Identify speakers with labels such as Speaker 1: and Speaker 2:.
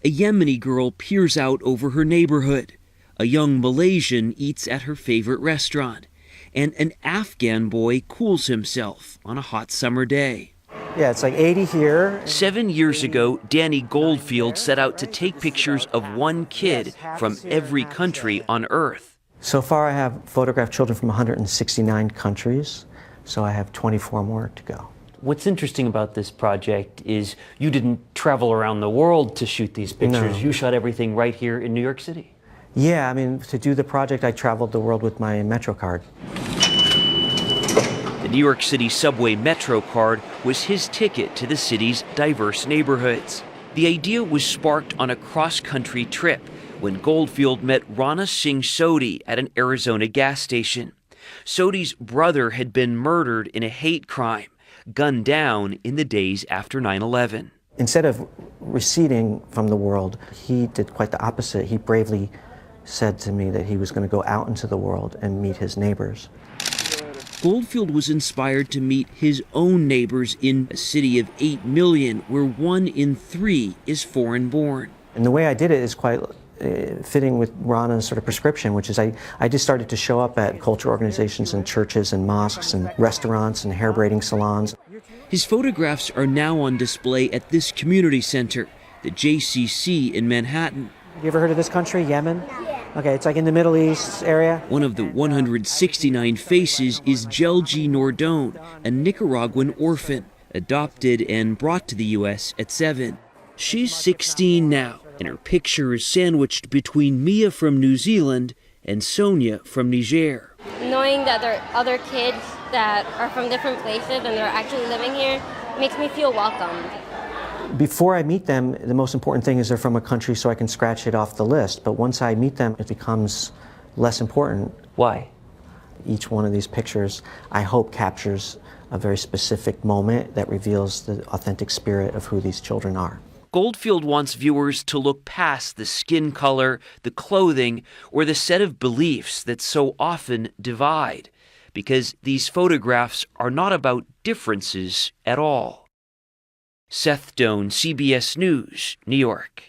Speaker 1: A Yemeni girl peers out over her neighborhood. A young Malaysian eats at her favorite restaurant. And an Afghan boy cools himself on a hot summer day.
Speaker 2: Yeah, it's like 80 here.
Speaker 1: 7 years ago, Danny Goldfield set out to take pictures of one kid from every country on Earth.
Speaker 2: So far I have photographed children from 169 countries, so I have 24 more to go.
Speaker 3: What's interesting about this project is you didn't travel around the world to shoot these pictures.
Speaker 2: No.
Speaker 3: You shot everything right here in New York City.
Speaker 2: Yeah, I mean, to do the project, I traveled the world with my Metro card.
Speaker 1: The New York City subway Metro card was his ticket to the city's diverse neighborhoods. The idea was sparked on a cross-country trip when Goldfield met Rana Singh Sodhi at an Arizona gas station. Sodhi's brother had been murdered in a hate crime, gunned down in the days after 9/11.
Speaker 2: Instead of receding from the world, he did quite the opposite. He bravely said to me that he was going to go out into the world and meet his neighbors.
Speaker 1: Goldfield was inspired to meet his own neighbors in a city of 8 million, where 1 in 3 is foreign-born.
Speaker 2: And the way I did it is quite fitting with Rana's sort of prescription, which is I just started to show up at culture organizations and churches and mosques and restaurants and hair braiding salons.
Speaker 1: His photographs are now on display at this community center, the JCC in Manhattan.
Speaker 2: You ever heard of this country, Yemen? Okay, it's like in the Middle East area.
Speaker 1: One of the 169 faces is Jelji Nordone, a Nicaraguan orphan, adopted and brought to the U.S. at 7. She's 16 now, and her picture is sandwiched between Mia from New Zealand and Sonia from Niger.
Speaker 4: Knowing that there are other kids that are from different places and they're actually living here makes me feel welcomed.
Speaker 2: Before I meet them, the most important thing is they're from a country so I can scratch it off the list. But once I meet them, it becomes less important.
Speaker 3: Why?
Speaker 2: Each one of these pictures, I hope, captures a very specific moment that reveals the authentic spirit of who these children are.
Speaker 1: Goldfield wants viewers to look past the skin color, the clothing, or the set of beliefs that so often divide, because these photographs are not about differences at all. Seth Doane, CBS News, New York.